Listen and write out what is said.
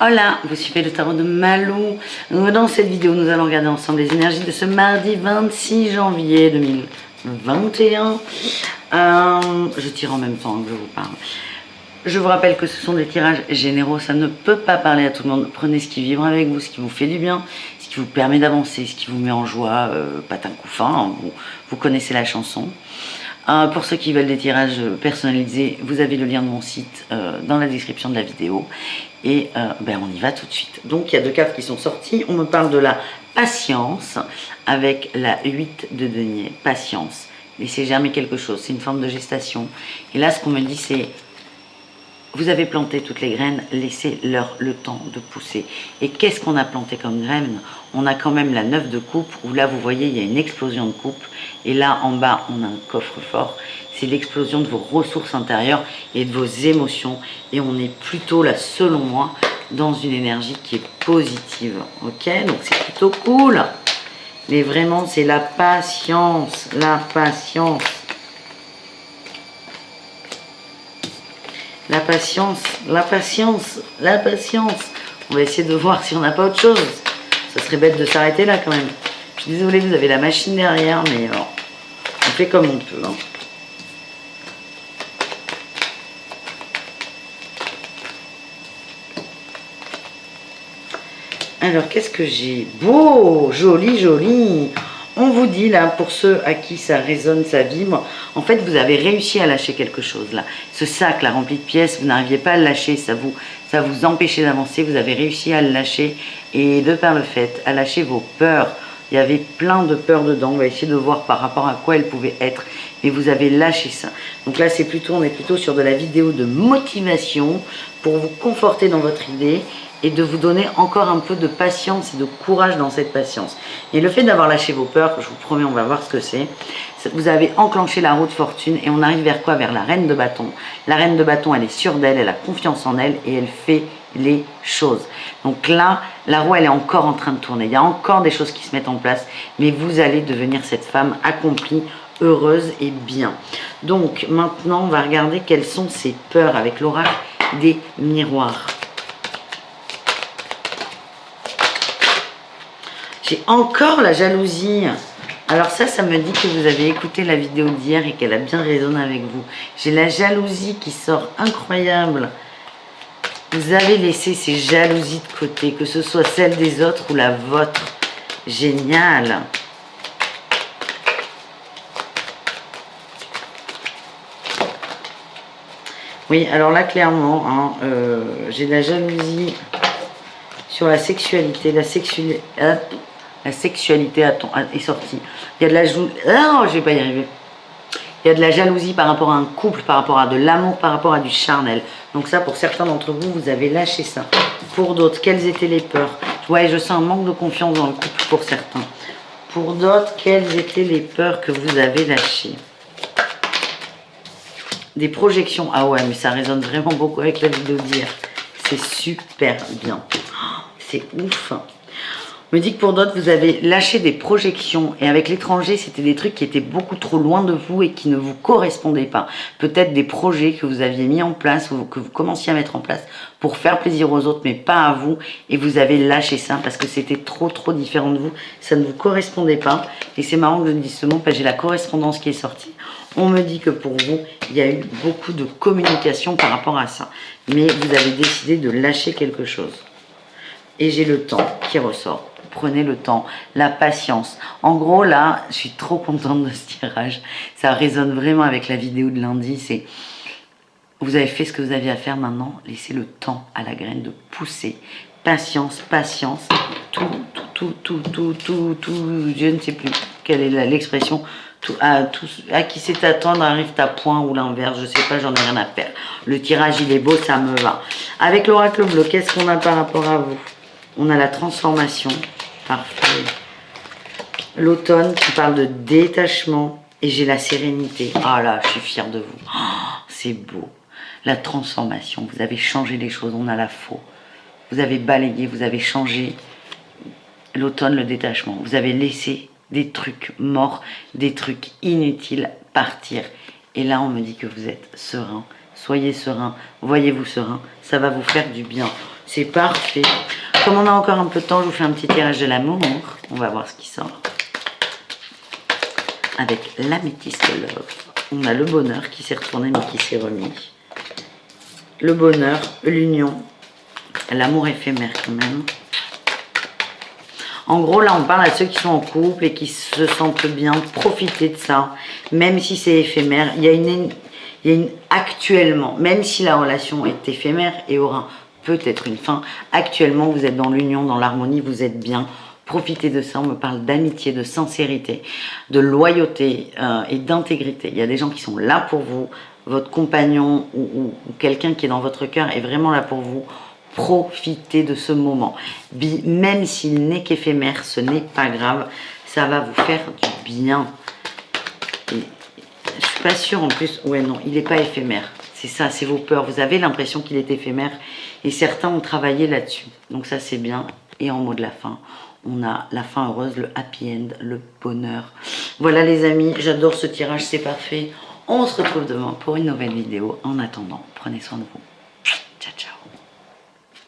Hola, vous suivez le tarot de Malou. Dans cette vidéo, nous allons regarder ensemble les énergies de ce mardi 26 janvier 2021. Je tire en même temps que je vous parle. Je vous rappelle que ce sont des tirages généraux, ça ne peut pas parler à tout le monde. Prenez ce qui vibre avec vous, ce qui vous fait du bien, ce qui vous permet d'avancer, ce qui vous met en joie, patin coup fin, vous connaissez la chanson. Pour ceux qui veulent des tirages personnalisés, vous avez le lien de mon site dans la description de la vidéo. Et on y va tout de suite. Donc il y a deux cartes qui sont sorties. On me parle de la patience avec la 8 de denier. Patience. Laissez germer quelque chose. C'est une forme de gestation. Et là, ce qu'on me dit, c'est vous avez planté toutes les graines, laissez-leur le temps de pousser. Et qu'est-ce qu'on a planté comme graines? On a quand même la 9 de coupe, où là, vous voyez, il y a une explosion de coupe. Et là, en bas, on a un coffre-fort. C'est l'explosion de vos ressources intérieures et de vos émotions. Et on est plutôt, là, selon moi, dans une énergie qui est positive. Ok? Donc, c'est plutôt cool. Mais vraiment, c'est la patience. La patience. La patience, la patience, la patience. On va essayer de voir si on n'a pas autre chose. Ça serait bête de s'arrêter là quand même. Je suis désolée, vous avez la machine derrière, mais on fait comme on peut. Hein. Alors, qu'est-ce que j'ai? Beau, joli, joli. On vous dit là, pour ceux à qui ça résonne, ça vibre, en fait vous avez réussi à lâcher quelque chose là. Ce sac là rempli de pièces, vous n'arriviez pas à le lâcher, ça vous empêchait d'avancer, vous avez réussi à le lâcher. Et de par le fait, à lâcher vos peurs. Il y avait plein de peurs dedans, on va essayer de voir par rapport à quoi elles pouvaient être. Mais vous avez lâché ça. Donc là c'est plutôt, on est plutôt sur de la vidéo de motivation pour vous conforter dans votre idée. Et de vous donner encore un peu de patience et de courage dans cette patience. Et le fait d'avoir lâché vos peurs, je vous promets, on va voir ce que c'est. Vous avez enclenché la roue de fortune et on arrive vers quoi? Vers la reine de bâton. La reine de bâton, elle est sûre d'elle, elle a confiance en elle et elle fait les choses. Donc là, la roue, elle est encore en train de tourner. Il y a encore des choses qui se mettent en place, mais vous allez devenir cette femme accomplie, heureuse et bien. Donc maintenant, on va regarder quelles sont ses peurs avec l'oracle des miroirs. J'ai encore la jalousie. Alors ça me dit que vous avez écouté la vidéo d'hier et qu'elle a bien résonné avec vous. J'ai la jalousie qui sort incroyable. Vous avez laissé ces jalousies de côté, que ce soit celle des autres ou la vôtre. Génial. Oui, alors là, clairement, hein, j'ai de la jalousie sur la sexualité. La sexualité est sortie. Il y a de la jalousie. Ah, je vais pas y arriver. Il y a de la jalousie par rapport à un couple, par rapport à de l'amour, par rapport à du charnel. Donc ça, pour certains d'entre vous, vous avez lâché ça. Pour d'autres, quelles étaient les peurs? Ouais, je sens un manque de confiance dans le couple pour certains. Pour d'autres, quelles étaient les peurs que vous avez lâchées? Des projections. Ah ouais, mais ça résonne vraiment beaucoup avec la vidéo d'hier. C'est super bien. C'est ouf. On me dit que pour d'autres, vous avez lâché des projections. Et avec l'étranger, c'était des trucs qui étaient beaucoup trop loin de vous et qui ne vous correspondaient pas. Peut-être des projets que vous aviez mis en place ou que vous commenciez à mettre en place pour faire plaisir aux autres, mais pas à vous. Et vous avez lâché ça parce que c'était trop différent de vous. Ça ne vous correspondait pas. Et c'est marrant que je dise ce mot parce que j'ai la correspondance qui est sortie. On me dit que pour vous, il y a eu beaucoup de communication par rapport à ça. Mais vous avez décidé de lâcher quelque chose. Et j'ai le temps qui ressort. Prenez le temps, la patience. En gros, là, je suis trop contente de ce tirage. Ça résonne vraiment avec la vidéo de lundi. C'est vous avez fait ce que vous aviez à faire maintenant. Laissez le temps à la graine de pousser. Patience, patience. Tout. Je ne sais plus quelle est l'expression. À qui c'est attendre arrive à point ou l'inverse. Je sais pas, j'en ai rien à faire. Le tirage, il est beau, ça me va. Avec l'oracle bleu, qu'est-ce qu'on a par rapport à vous? On a la transformation. Parfait. L'automne qui parle de détachement. Et j'ai la sérénité. Ah là, je suis fière de vous. Oh, c'est beau. La transformation. Vous avez changé les choses. On a la faux. Vous avez balayé. Vous avez changé. L'automne, le détachement. Vous avez laissé des trucs morts, des trucs inutiles partir. Et là, on me dit que vous êtes serein. Soyez serein. Voyez-vous serein. Ça va vous faire du bien. C'est parfait. Comme on a encore un peu de temps, je vous fais un petit tirage de l'amour. On va voir ce qui sort. Avec l'améthyste love. On a le bonheur qui s'est retourné mais qui s'est remis. Le bonheur, l'union, l'amour éphémère quand même. En gros, là, on parle à ceux qui sont en couple et qui se sentent bien. Profitez de ça, même si c'est éphémère. Il y a une actuellement, même si la relation est éphémère et aura peut-être une fin, actuellement, vous êtes dans l'union, dans l'harmonie, vous êtes bien. Profitez de ça. On me parle d'amitié, de sincérité, de loyauté et d'intégrité. Il y a des gens qui sont là pour vous. Votre compagnon ou quelqu'un qui est dans votre cœur est vraiment là pour vous. Profitez de ce moment. Même s'il n'est qu'éphémère, ce n'est pas grave. Ça va vous faire du bien. Et je suis pas sûre en plus. Ouais, non, il n'est pas éphémère. C'est ça, c'est vos peurs. Vous avez l'impression qu'il est éphémère. Et certains ont travaillé là-dessus. Donc ça, c'est bien. Et en mot de la fin, on a la fin heureuse, le happy end, le bonheur. Voilà les amis, j'adore ce tirage, c'est parfait. On se retrouve demain pour une nouvelle vidéo. En attendant, prenez soin de vous.